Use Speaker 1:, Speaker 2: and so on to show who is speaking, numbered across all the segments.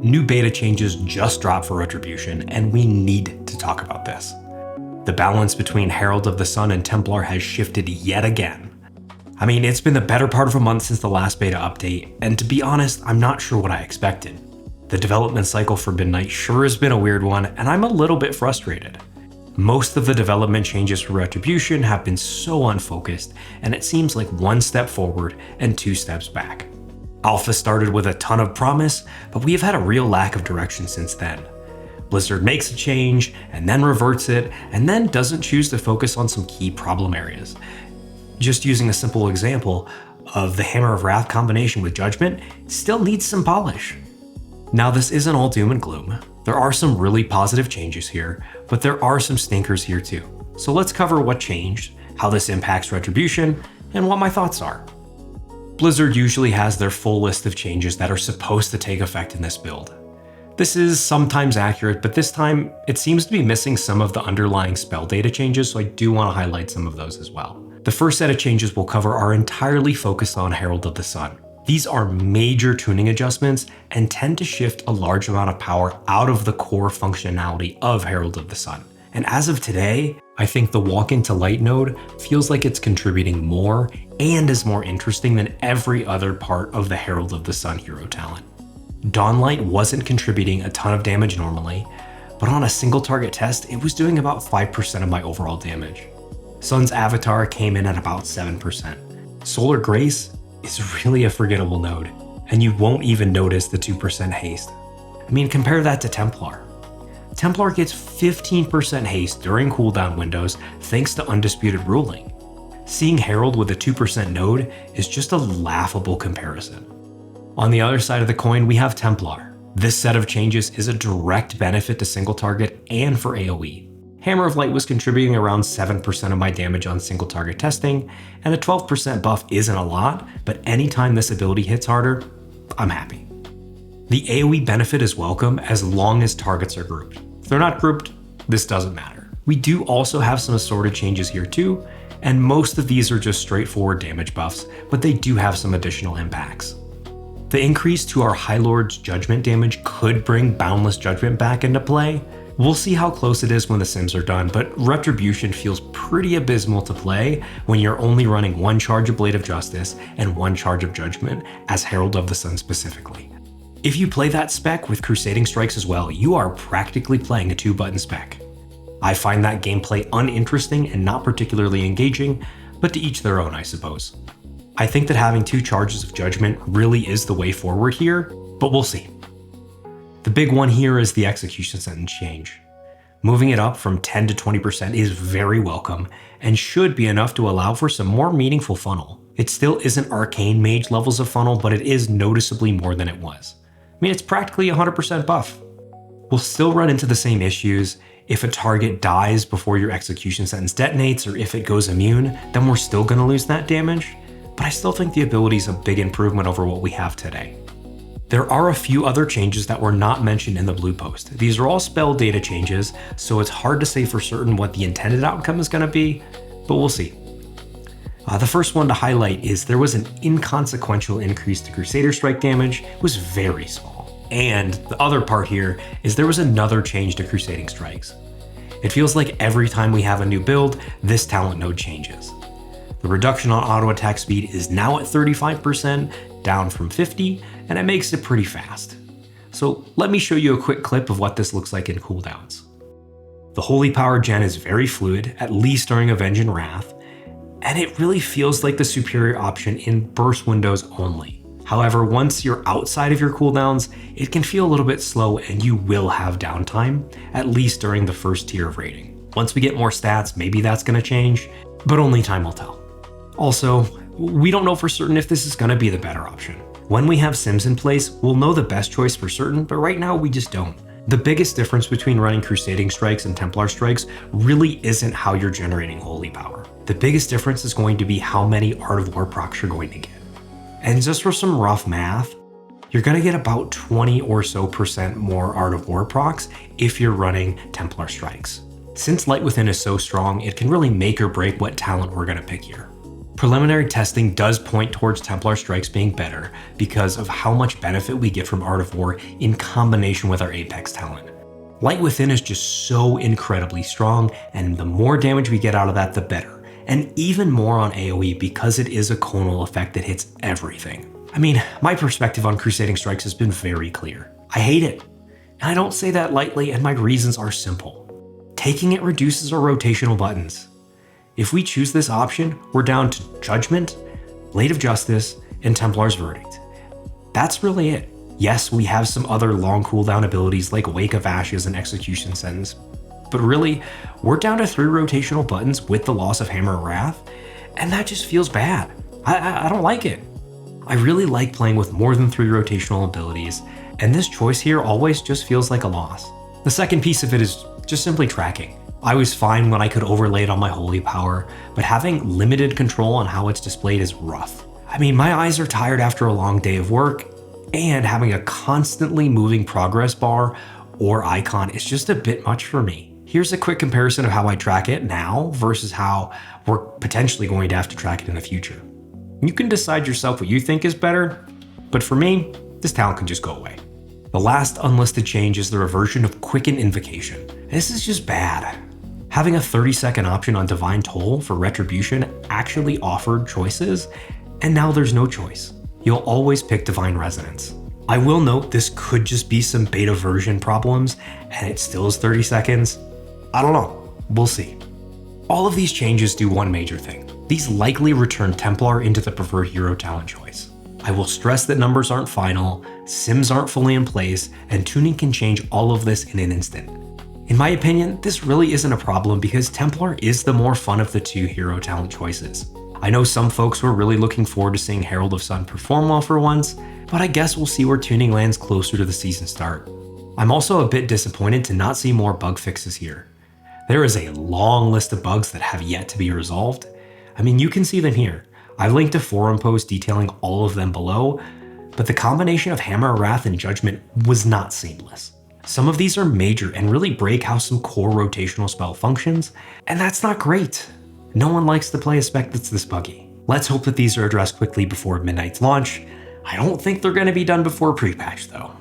Speaker 1: New beta changes just dropped for Retribution, and we need to talk about this. The balance between Herald of the Sun and Templar has shifted yet again. I mean, it's been the better part of a month since the last beta update, and to be honest, I'm not sure what I expected. The development cycle for Midnight sure has been a weird one, and I'm a little bit frustrated. Most of the development changes for Retribution have been so unfocused, and it seems like one step forward and two steps back. Alpha started with a ton of promise, but we have had a real lack of direction since then. Blizzard makes a change, and then reverts it, and then doesn't choose to focus on some key problem areas. Just using a simple example of the Hammer of Wrath combination with Judgment still needs some polish. Now, this isn't all doom and gloom. There are some really positive changes here, but there are some stinkers here too. So let's cover what changed, how this impacts Retribution, and what my thoughts are. Blizzard usually has their full list of changes that are supposed to take effect in this build. This is sometimes accurate, but this time it seems to be missing some of the underlying spell data changes, so I do want to highlight some of those as well. The first set of changes we'll cover are entirely focused on Herald of the Sun. These are major tuning adjustments and tend to shift a large amount of power out of the core functionality of Herald of the Sun. And as of today, I think the Walk into Light node feels like it's contributing more and is more interesting than every other part of the Herald of the Sun hero talent. Dawnlight wasn't contributing a ton of damage normally, but on a single target test, it was doing about 5% of my overall damage. Sun's Avatar came in at about 7%. Solar Grace is really a forgettable node, and you won't even notice the 2% haste. I mean, compare that to Templar. Templar gets 15% haste during cooldown windows thanks to Undisputed Ruling. Seeing Herald with a 2% node is just a laughable comparison. On the other side of the coin, we have Templar. This set of changes is a direct benefit to single target and for AoE. Hammer of Light was contributing around 7% of my damage on single target testing, and a 12% buff isn't a lot, but anytime this ability hits harder, I'm happy. The AoE benefit is welcome as long as targets are grouped. If they're not grouped, this doesn't matter. We do also have some assorted changes here too, and most of these are just straightforward damage buffs, but they do have some additional impacts. The increase to our High Lord's Judgment damage could bring Boundless Judgment back into play. We'll see how close it is when the sims are done, but Retribution feels pretty abysmal to play when you're only running one charge of Blade of Justice and one charge of Judgment as Herald of the Sun specifically. If you play that spec with Crusading Strikes as well, you are practically playing a 2-button spec. I find that gameplay uninteresting and not particularly engaging, but to each their own, I suppose. I think that having 2 charges of Judgment really is the way forward here, but we'll see. The big one here is the execution sentence change. Moving it up from 10 to 20% is very welcome and should be enough to allow for some more meaningful funnel. It still isn't arcane mage levels of funnel, but it is noticeably more than it was. I mean, it's practically 100% buff. We'll still run into the same issues. If a target dies before your execution sentence detonates, or if it goes immune, then we're still gonna lose that damage. But I still think the ability is a big improvement over what we have today. There are a few other changes that were not mentioned in the blue post. These are all spell data changes, so it's hard to say for certain what the intended outcome is going to be, but we'll see. The first one to highlight is there was an inconsequential increase to Crusader Strike damage. It was very small. And the other part here is there was another change to Crusading Strikes. It feels like every time we have a new build, this talent node changes. The reduction on auto attack speed is now at 35%, down from 50, and it makes it pretty fast. So let me show you a quick clip of what this looks like in cooldowns. The Holy Power gen is very fluid, at least during Avenge and Wrath, and it really feels like the superior option in burst windows only. However, once you're outside of your cooldowns, it can feel a little bit slow and you will have downtime, at least during the first tier of raiding. Once we get more stats, maybe that's going to change, but only time will tell. Also, we don't know for certain if this is going to be the better option. When we have sims in place, we'll know the best choice for certain, but right now we just don't. The biggest difference between running Crusading Strikes and Templar Strikes really isn't how you're generating holy power. The biggest difference is going to be how many Art of War procs you're going to get. And just for some rough math, you're going to get about 20 or so % more Art of War procs if you're running Templar Strikes. Since Light Within is so strong, it can really make or break what talent we're going to pick here. Preliminary testing does point towards Templar Strikes being better because of how much benefit we get from Art of War in combination with our Apex talent. Light Within is just so incredibly strong, and the more damage we get out of that, the better. And even more on AoE because it is a conal effect that hits everything. I mean, my perspective on Crusading Strikes has been very clear. I hate it. And I don't say that lightly, and my reasons are simple. Taking it reduces our rotational buttons. If we choose this option, we're down to Judgment, Blade of Justice, and Templar's Verdict. That's really it. Yes, we have some other long cooldown abilities like Wake of Ashes and Execution Sentence, but really, we're down to 3 rotational buttons with the loss of Hammer of Wrath, and that just feels bad. I don't like it. I really like playing with more than 3 rotational abilities, and this choice here always just feels like a loss. The second piece of it is just simply tracking. I was fine when I could overlay it on my Holy Power, but having limited control on how it's displayed is rough. I mean, my eyes are tired after a long day of work, and having a constantly moving progress bar or icon is just a bit much for me. Here's a quick comparison of how I track it now versus how we're potentially going to have to track it in the future. You can decide yourself what you think is better, but for me, this talent can just go away. The last unlisted change is the reversion of Quickened Invocation. This is just bad. Having a 30-second option on Divine Toll for Retribution actually offered choices, and now there's no choice. You'll always pick Divine Resonance. I will note this could just be some beta version problems, and it still is 30 seconds. I don't know, we'll see. All of these changes do one major thing. These likely return Templar into the preferred hero talent choice. I will stress that numbers aren't final, sims aren't fully in place, and tuning can change all of this in an instant. In my opinion, this really isn't a problem because Templar is the more fun of the 2 hero talent choices. I know some folks were really looking forward to seeing Herald of Sun perform well for once, but I guess we'll see where tuning lands closer to the season start. I'm also a bit disappointed to not see more bug fixes here. There is a long list of bugs that have yet to be resolved. I mean, you can see them here. I've linked a forum post detailing all of them below, but the combination of Hammer of Wrath and Judgment was not seamless. Some of these are major and really break how some core rotational spell functions, and that's not great. No one likes to play a spec that's this buggy. Let's hope that these are addressed quickly before Midnight's launch. I don't think they're going to be done before prepatch though.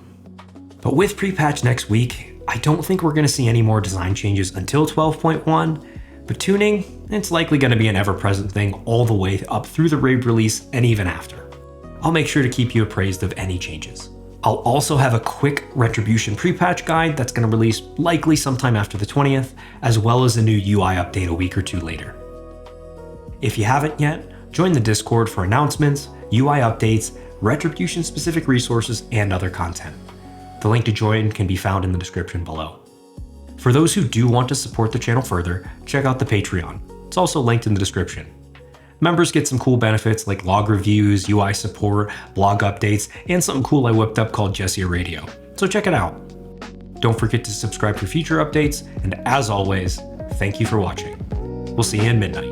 Speaker 1: But with prepatch next week, I don't think we're going to see any more design changes until 12.1, but tuning, it's likely going to be an ever-present thing all the way up through the raid release and even after. I'll make sure to keep you appraised of any changes. I'll also have a quick Retribution prepatch guide that's going to release likely sometime after the 20th, as well as a new UI update a week or 2 later. If you haven't yet, join the Discord for announcements, UI updates, Retribution-specific resources, and other content. The link to join can be found in the description below. For those who do want to support the channel further, check out the Patreon. It's also linked in the description. Members get some cool benefits like log reviews, UI support, blog updates, and something cool I whipped up called Jesir Radio. So check it out. Don't forget to subscribe for future updates, and as always, thank you for watching. We'll see you in Midnight.